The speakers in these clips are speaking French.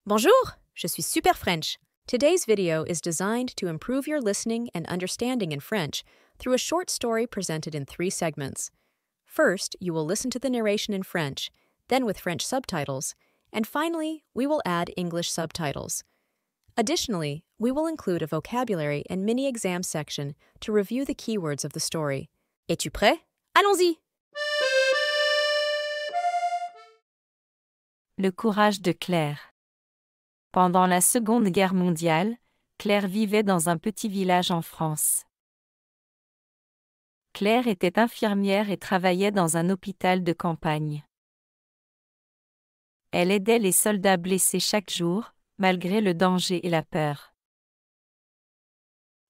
Bonjour, je suis Super French. Today's video is designed to improve your listening and understanding in French through a short story presented in 3 segments. First, you will listen to the narration in French, then with French subtitles, and finally, we will add English subtitles. Additionally, we will include a vocabulary and mini-exam section to review the keywords of the story. Es-tu prêt? Allons-y! Le courage de Claire. Pendant la Seconde Guerre mondiale, Claire vivait dans un petit village en France. Claire était infirmière et travaillait dans un hôpital de campagne. Elle aidait les soldats blessés chaque jour, malgré le danger et la peur.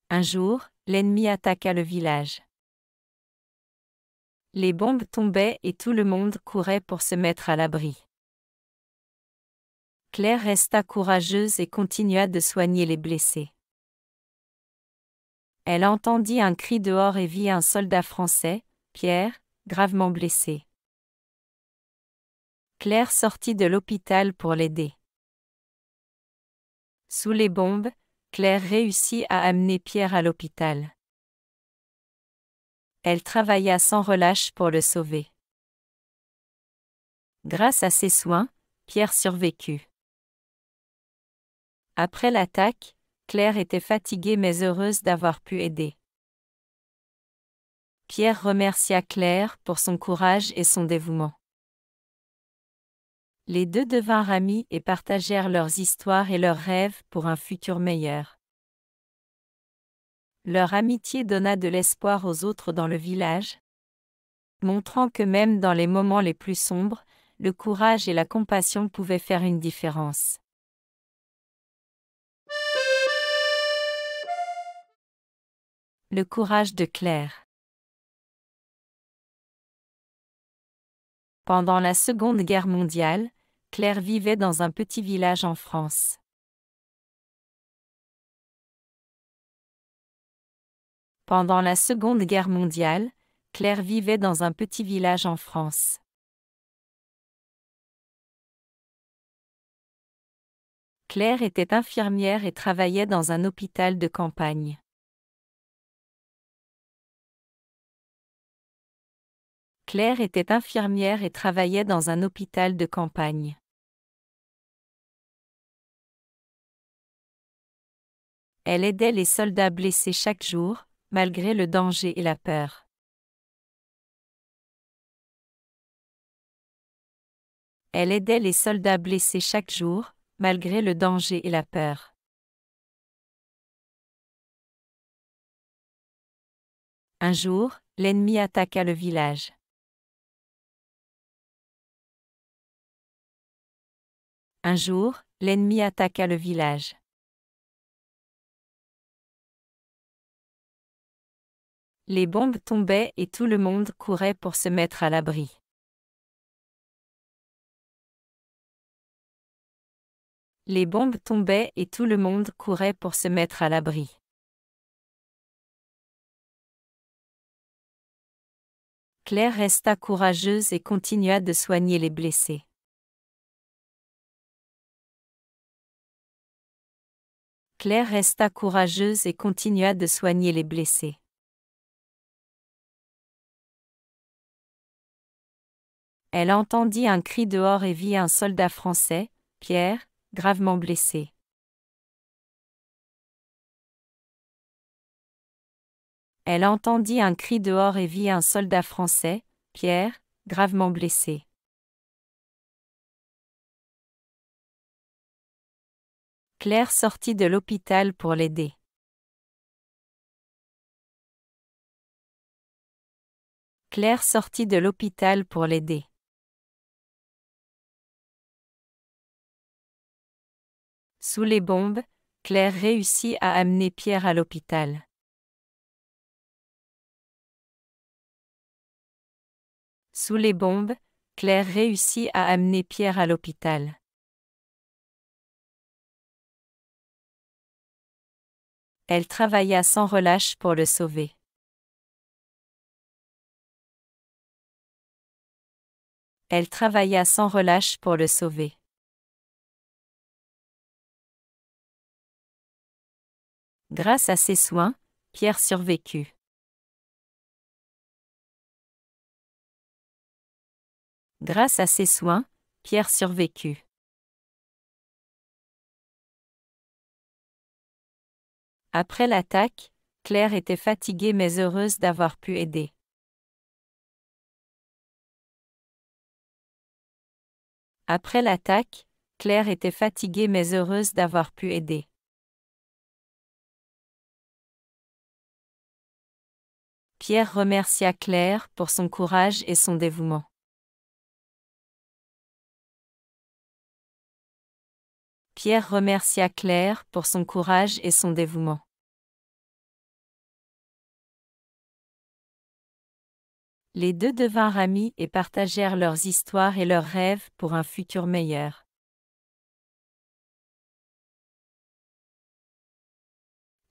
Un jour, l'ennemi attaqua le village. Les bombes tombaient et tout le monde courait pour se mettre à l'abri. Claire resta courageuse et continua de soigner les blessés. Elle entendit un cri dehors et vit un soldat français, Pierre, gravement blessé. Claire sortit de l'hôpital pour l'aider. Sous les bombes, Claire réussit à amener Pierre à l'hôpital. Elle travailla sans relâche pour le sauver. Grâce à ses soins, Pierre survécut. Après l'attaque, Claire était fatiguée mais heureuse d'avoir pu aider. Pierre remercia Claire pour son courage et son dévouement. Les deux devinrent amis et partagèrent leurs histoires et leurs rêves pour un futur meilleur. Leur amitié donna de l'espoir aux autres dans le village, montrant que même dans les moments les plus sombres, le courage et la compassion pouvaient faire une différence. Le courage de Claire. Pendant la Seconde Guerre mondiale, Claire vivait dans un petit village en France. Pendant la Seconde Guerre mondiale, Claire vivait dans un petit village en France. Claire était infirmière et travaillait dans un hôpital de campagne. Claire était infirmière et travaillait dans un hôpital de campagne. Elle aidait les soldats blessés chaque jour, malgré le danger et la peur. Elle aidait les soldats blessés chaque jour, malgré le danger et la peur. Un jour, l'ennemi attaqua le village. Un jour, l'ennemi attaqua le village. Les bombes tombaient et tout le monde courait pour se mettre à l'abri. Les bombes tombaient et tout le monde courait pour se mettre à l'abri. Claire resta courageuse et continua de soigner les blessés. Claire resta courageuse et continua de soigner les blessés. Elle entendit un cri dehors et vit un soldat français, Pierre, gravement blessé. Elle entendit un cri dehors et vit un soldat français, Pierre, gravement blessé. Claire sortit de l'hôpital pour l'aider. Claire sortit de l'hôpital pour l'aider. Sous les bombes, Claire réussit à amener Pierre à l'hôpital. Sous les bombes, Claire réussit à amener Pierre à l'hôpital. Elle travailla sans relâche pour le sauver. Elle travailla sans relâche pour le sauver. Grâce à ses soins, Pierre survécut. Grâce à ses soins, Pierre survécut. Après l'attaque, Claire était fatiguée mais heureuse d'avoir pu aider. Après l'attaque, Claire était fatiguée mais heureuse d'avoir pu aider. Pierre remercia Claire pour son courage et son dévouement. Pierre remercia Claire pour son courage et son dévouement. Les deux devinrent amis et partagèrent leurs histoires et leurs rêves pour un futur meilleur.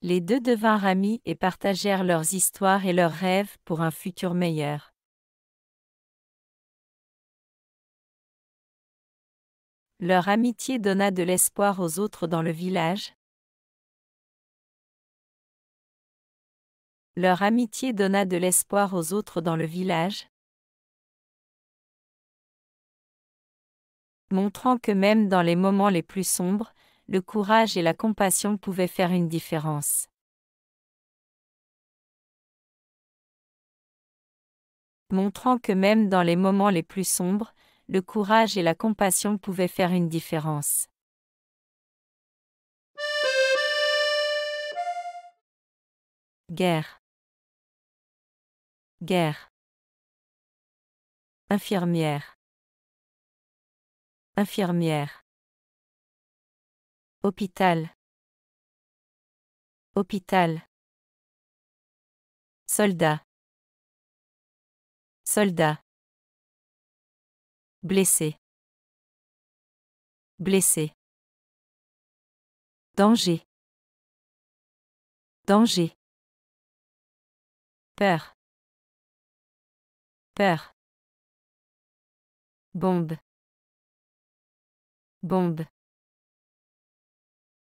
Les deux devinrent amis et partagèrent leurs histoires et leurs rêves pour un futur meilleur. Leur amitié donna de l'espoir aux autres dans le village. Leur amitié donna de l'espoir aux autres dans le village, montrant que même dans les moments les plus sombres, le courage et la compassion pouvaient faire une différence. Montrant que même dans les moments les plus sombres, le courage et la compassion pouvaient faire une différence. Guerre. Guerre. Infirmière. Infirmière. Hôpital. Hôpital. Soldat. Soldat. Blessé. Blessé. Danger. Danger. Peur. Peur. Bombe. Bombe.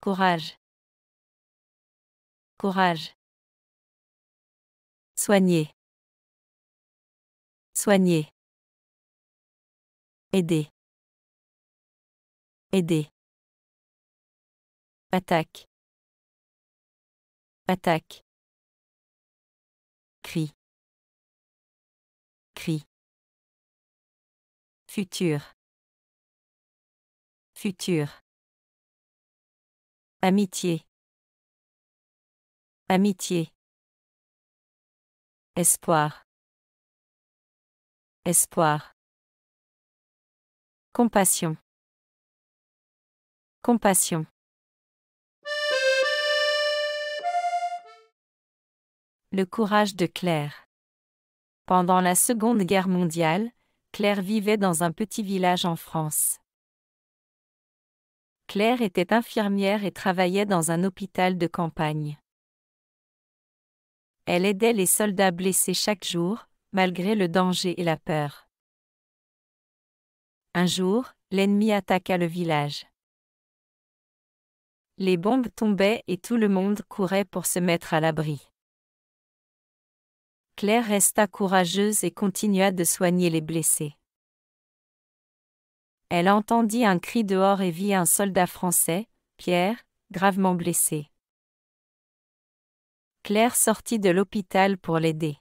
Courage. Courage. Soigner. Soigner. Aider. Aider. Attaque. Attaque. Cri. Cri. Futur. Futur. Amitié. Amitié. Espoir. Espoir. Compassion. Compassion. Le courage de Claire. Pendant la Seconde Guerre mondiale, Claire vivait dans un petit village en France. Claire était infirmière et travaillait dans un hôpital de campagne. Elle aidait les soldats blessés chaque jour, malgré le danger et la peur. Un jour, l'ennemi attaqua le village. Les bombes tombaient et tout le monde courait pour se mettre à l'abri. Claire resta courageuse et continua de soigner les blessés. Elle entendit un cri dehors et vit un soldat français, Pierre, gravement blessé. Claire sortit de l'hôpital pour l'aider.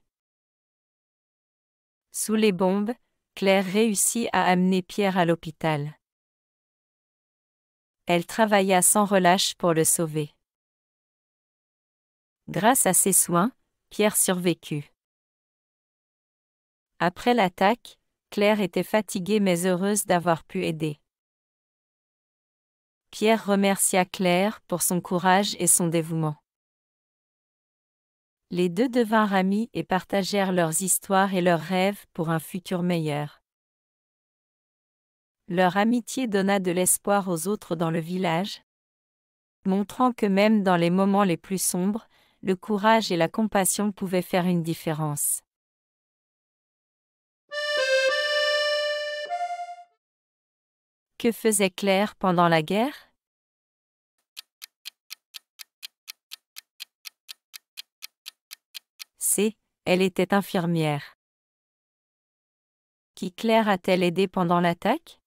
Sous les bombes, Claire réussit à amener Pierre à l'hôpital. Elle travailla sans relâche pour le sauver. Grâce à ses soins, Pierre survécut. Après l'attaque, Claire était fatiguée mais heureuse d'avoir pu aider. Pierre remercia Claire pour son courage et son dévouement. Les deux devinrent amis et partagèrent leurs histoires et leurs rêves pour un futur meilleur. Leur amitié donna de l'espoir aux autres dans le village, montrant que même dans les moments les plus sombres, le courage et la compassion pouvaient faire une différence. Que faisait Claire pendant la guerre? C. Elle était infirmière. Qui Claire a-t-elle aidé pendant l'attaque?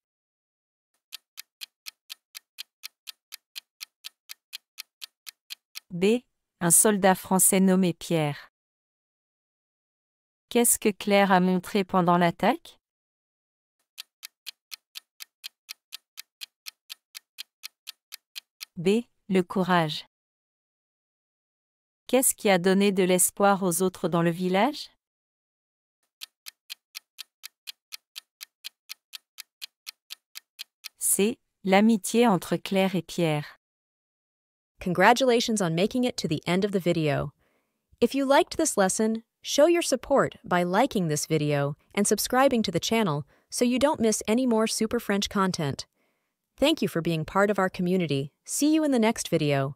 B. Un soldat français nommé Pierre. Qu'est-ce que Claire a montré pendant l'attaque? B. Le courage. Qu'est-ce qui a donné de l'espoir aux autres dans le village? C. L'amitié entre Claire et Pierre. Congratulations on making it to the end of the video. If you liked this lesson, show your support by liking this video and subscribing to the channel so you don't miss any more Super French content. Thank you for being part of our community. See you in the next video.